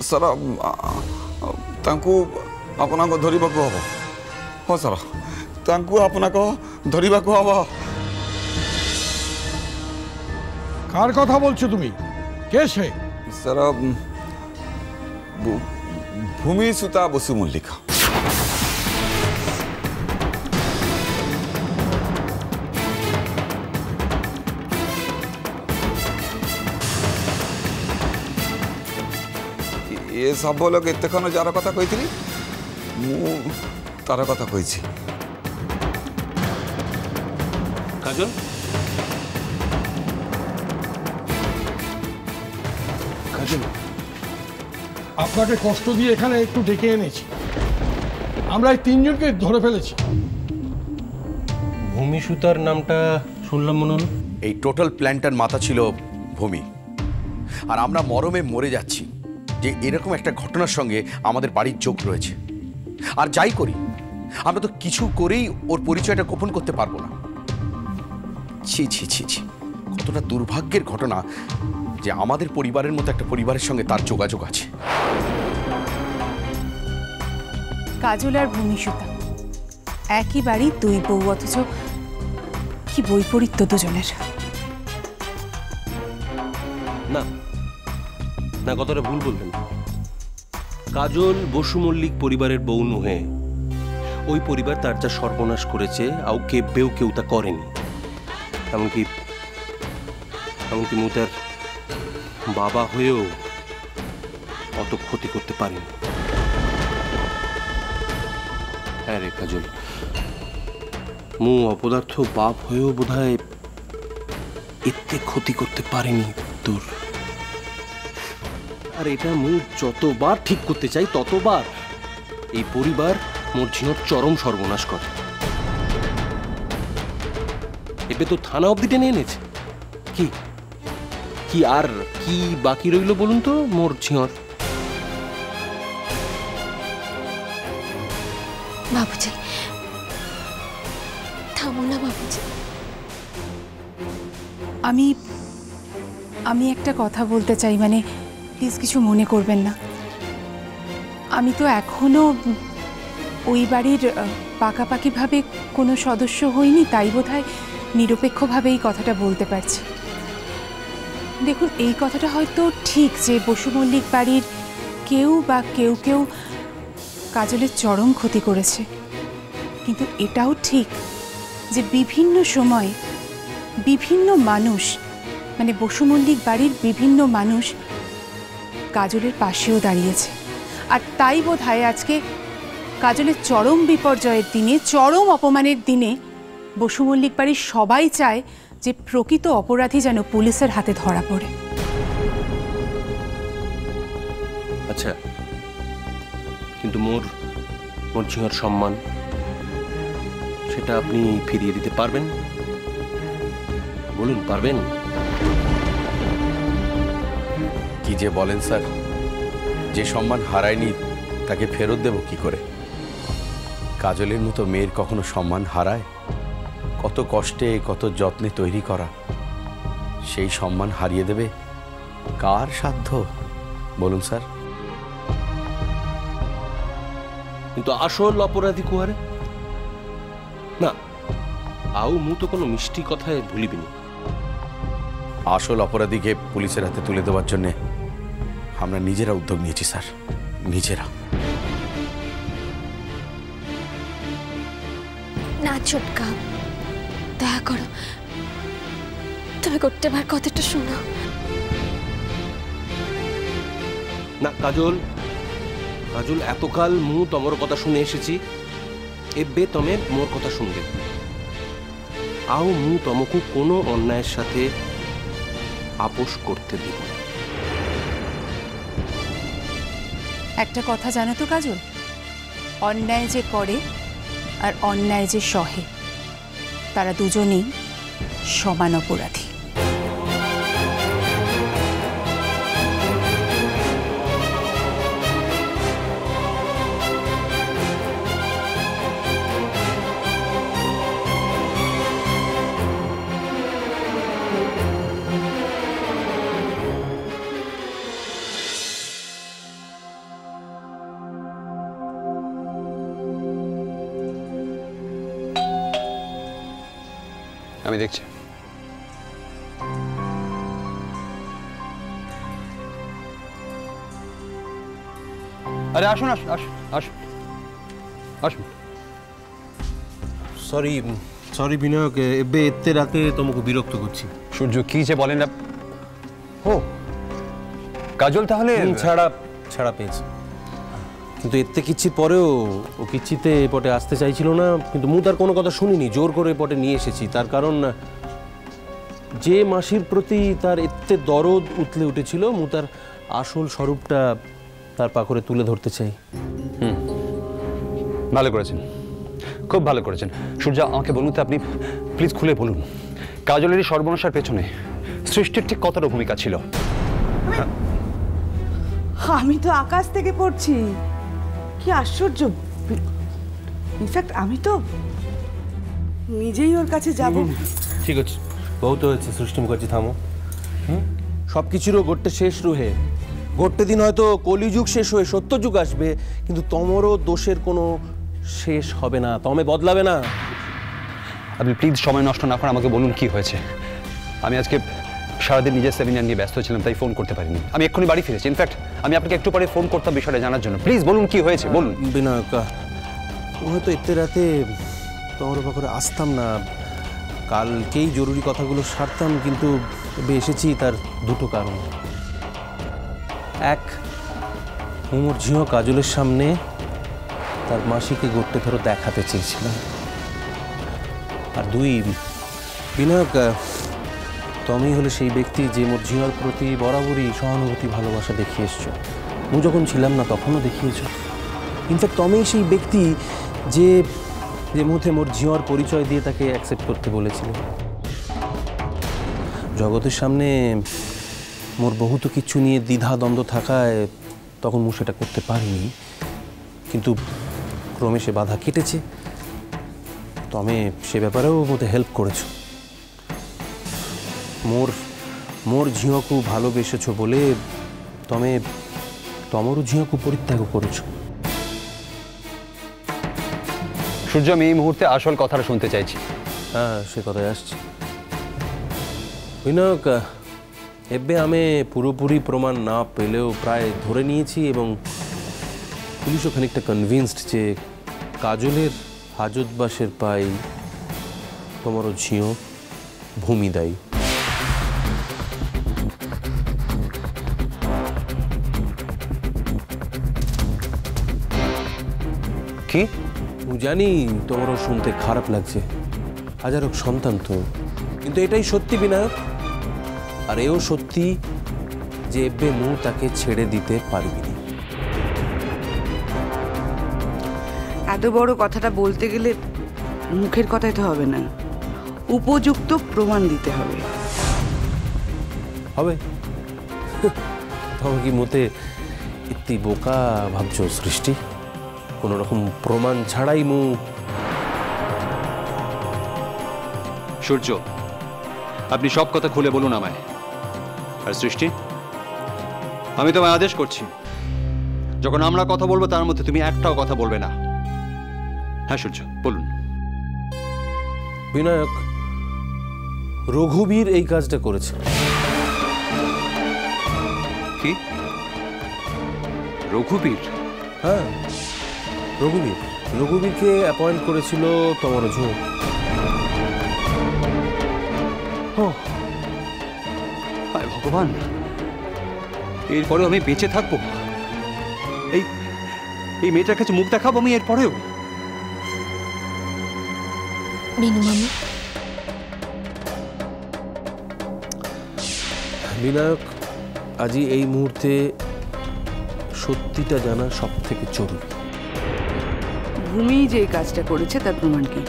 Sir ତାଙ୍କୁ ଆପଣଙ୍କ ଧରିବାକୁ ହବ। ହଁ ସାର୍, ତାଙ୍କୁ ଆପଣଙ୍କ ଧରିବାକୁ হব। কার কথা বলছো তুমি? কে সে? স্যার ভূমিসুতা বসু মল্লিক। ଏ ସବୁ ଲୋକ ଏତେକ୍ଷଣ ଯାର କଥା କହିଥିଲି ମୁଁ ତାର କଥା କହିଛି। কাজল, কাজল, আপনাকে কষ্ট দিয়ে এখানে একটু ডেকে এনেছি। আমরা এই তিনজনকে ধরে ফেলেছি। ভূমিসুতার নামটা শুনলাম মনে হলো। এই টোটাল প্ল্যানটার মাথা ছিল ভূমি, আর আমরা মরমে মরে যাচ্ছি যে এরকম একটা ঘটনার সঙ্গে আমাদের বাড়ির যোগ রয়েছে। আর যাই করি আমরা তো কিছু করেই ওর পরিচয়টা গোপন করতে পারবো না। ছি ছি ছি ছি, কতটা দুর্ভাগ্যের ঘটনা যে আমাদের পরিবারের মতো একটা পরিবারের সঙ্গে তার যোগাযোগ আছে। কাজল আর ভূমিসুতা একই বাড়ি, দুই বউ, অথচ কি বৈপরীত্য দুজনের। না না, কথাটা ভুল বললেন। কাজল বসু মল্লিক পরিবারের বউ নহে। ওই পরিবার তার যা সর্বনাশ করেছে আও কেউ কেউ তা করেনি। এমনকি মু তার বাবা হয়েও অত ক্ষতি করতে পারিনি। হ্যাঁ রে কাজল, মু অপদার্থ বাপ হয়েও বোধহয় এতে ক্ষতি করতে পারিনি তোর। আর এটা মু যতবার ঠিক করতে চাই ততবার এই পরিবার মোর ঝিঁর চরম সর্বনাশ করে। এবে তো থানা অব্দি টেনে এনেছে। কি কি আর কি বাকি রইল বলুন তো মোর ঝিঁর? বাবুজি থামো না বাবুজি। আমি একটা কথা বলতে চাই, মানে প্লিজ কিছু মনে করবেন না। আমি তো এখনো ওই বাড়ির পাকাপাকিভাবে কোনো সদস্য হইনি, তাই বোধহয় নিরপেক্ষভাবে এই কথাটা বলতে পারছি। দেখুন, এই কথাটা হয়তো ঠিক যে বসু মল্লিক বাড়ির কেউ কাজলের চরম ক্ষতি করেছে, কিন্তু এটাও ঠিক যে বিভিন্ন সময় বিভিন্ন মানুষ, মানে বসু মল্লিক বাড়ির বিভিন্ন মানুষ কাজলের পাশেও দাঁড়িয়েছে। আর তাই বোধহয় আজকে কাজলের চরম বিপর্যয়ের দিনে, চরম অপমানের দিনে বসু মল্লিক বাড়ির সবাই চায় যে প্রকৃত অপরাধী যেন পুলিশের হাতে ধরা পড়ে। আচ্ছা, কিন্তু মোর ঝিঁর সম্মান সেটা আপনি ফিরিয়ে দিতে পারবেন? বলুন, পারবেন? কি যে বলেন স্যার, যে সম্মান হারায়নি তাকে ফেরত দেব কি করে? কাজলের মতো মেয়ের কখনো সম্মান হারায়? কত কষ্টে কত যত্নে তৈরি করা, সেই সম্মান হারিয়ে দেবে কার সাধ্য বলুন স্যার? কিন্তু আসল অপরাধী কুয়ারে না, আও মু তো কোনো মিষ্টি কথায় ভুলিবিনি। আসল অপরাধীকে পুলিশের হাতে তুলে দেওয়ার জন্য আমরা নিজেরা উদ্যোগ নিয়েছি স্যার, নিজেরা। না ছোটকা, দয়া করো, তুমি করতে পার কথাটা শোনো। না কাজল, এতকাল মু তোমার কথা শুনে এসেছি, এবে তুমি মোর কথা শুনবে। আও মু তোমাকে কোনো অন্যায়ের সাথে আপোষ করতে দিব না। একটা কথা জানো তো কাজল, অন্যায় যে করে আর অন্যায় যে সহে, তারা দুজনেই সমান অপরাধী। আমি দেখছি। আরে আসুন আসুন আসুন আসুন আসুন। সরি সরি বিনায়ক, এবে এতে রাতে তোমাকে বিরক্ত করছি। সূর্য কি যে বলেন না। ও কাজল তাহলে ছাড়া ছাড়া পেয়েছে, কিন্তু এতে কিচ্ছি পরেও ও কিচ্ছিতে এপটে আসতে চাইছিল না, কিন্তু মু তার কোনো কথা শুনিনি, জোর করে এপটে নিয়ে এসেছি। তার কারণ যে মাসির প্রতি তার এতে দরদ উতলে উঠেছিল, মু তার আসল স্বরূপটা তার পাকড়ে তুলে ধরতে চাই। ভালো করেছেন, খুব ভালো করেছেন। সূর্য আমাকে বলুন তো, আপনি প্লিজ খুলে বলুন, কাজলেরই সর্বনাশার পেছনে সৃষ্টির ঠিক কতটা ভূমিকা ছিল? আমি তো আকাশ থেকে পড়ছি, কি আশ্চর্য। ইনফ্যাক্ট আমি তো নিজেই ওর কাছে যাব। ঠিক আছে, বহুত হয়েছে সৃষ্টি মুখার্জি, থামো। সব কিছুরও গোট্টে শেষ রুহে, গোট্টে দিন হয়তো কলিযুগ শেষ হয়ে সত্যযুগ আসবে, কিন্তু তোমারও দোষের কোনো শেষ হবে না, তমে বদলাবে না। আপনি প্লিজ সময় নষ্ট না করে আমাকে বলুন কি হয়েছে। আমি আজকে সারাদিন নিজের সেমিনার নিয়ে ব্যস্ত ছিলাম, তাই ফোন করতে পারিনি। আমি এক্ষুনি বাড়ি ফিরেছি। ইনফ্যাক্ট আমি আপনাকে একটু পরে ফোন করতাম বিষয়টা জানার জন্য। প্লিজ বলুন কি হয়েছে, বলুন। বিনায়কা, হয়তো এতে রাতে তোমার পাখরে আসতাম না, কালকেই জরুরি কথাগুলো সারতাম, কিন্তু এসেছি তার দুটো কারণ। এক, মোর ঝিও কাজলের সামনে তার মাসিকে গোট্টে ধরো দেখাতে চেয়েছিলাম। আর দুই, বিনায়ক, তুমি হলে সেই ব্যক্তি যে মোর ঝিওর প্রতি বরাবরই সহানুভূতি ভালোবাসা দেখিয়ে এসছো। মু যখন ছিলাম না তখনও দেখিয়েছ। ইনফ্যাক্ট তুমি সেই ব্যক্তি যে যে মুহূর্তে মোর ঝিওর পরিচয় দিয়ে তাকে অ্যাকসেপ্ট করতে বলেছিল। জগতের সামনে মোর বহুত কিছু নিয়ে দ্বিধা দ্বন্দ্ব থাকায় তখন মু সেটা করতে পারিনি, কিন্তু ক্রমে সে বাধা কেটেছে। তুমি সে ব্যাপারেও মতে হেল্প করেছো। মোর ঝিওকু ভালোবেসেছো বলে তুমি তোমারও ঝিওকু পরিত্যাগ করেছো। সূর্য, আমি এই মুহূর্তে আসল কথাটা শুনতে চাইছি। হ্যাঁ, সে কথায় আসছি। বিনায়ক, এবে আমি পুরোপুরি প্রমাণ না পেলেও প্রায় ধরে নিয়েছি, এবং পুলিশও খানিকটা কনভিন্সড যে কাজলের হাজতবাসের পাই তোমারও ঝিও ভূমি দায়ী। কি? জানি তোমারও শুনতে খারাপ লাগছে, হাজারক সন্তান তো, কিন্তু এটাই সত্যি বিনায়ক। আর এও সত্যি যে এবে মু তাকে ছেড়ে দিতে পারবি না। এত বড় কথাটা বলতে গেলে মুখের কথাই তো হবে না, উপযুক্ত প্রমাণ দিতে হবে। হবে? তবে কি মতে ইতি বোকা ভাবছো সৃষ্টি? কোনো রকম প্রমাণ ছাড়াই মু? সূর্য, আপনি সব কথা খুলে বলুন আমায়। আর সৃষ্টি, আমি তোমায় আদেশ করছি, যখন আমরা কথা বলবো তার মধ্যে তুমি একটাও কথা বলবে না। হ্যাঁ সূর্য, বলুন। বিনায়ক, রঘুবীর এই কাজটা করেছে। কি? রঘুবীর? হ্যাঁ, রঘুবীরকে অ্যাপয়েন্ট করেছিল তোমার ঝিও। হায় ভগবান, এরপরেও আমি বেঁচে থাকবো? এই মেয়েটার কাছে মুখ দেখাবো আমি এরপরেও? বিনু মামা, বিনায়ক, আজই এই মুহূর্তে সত্যিটা জানা সব থেকে জরুরি। ভূমি যে কাজটা করেছে তার প্রমাণ কি?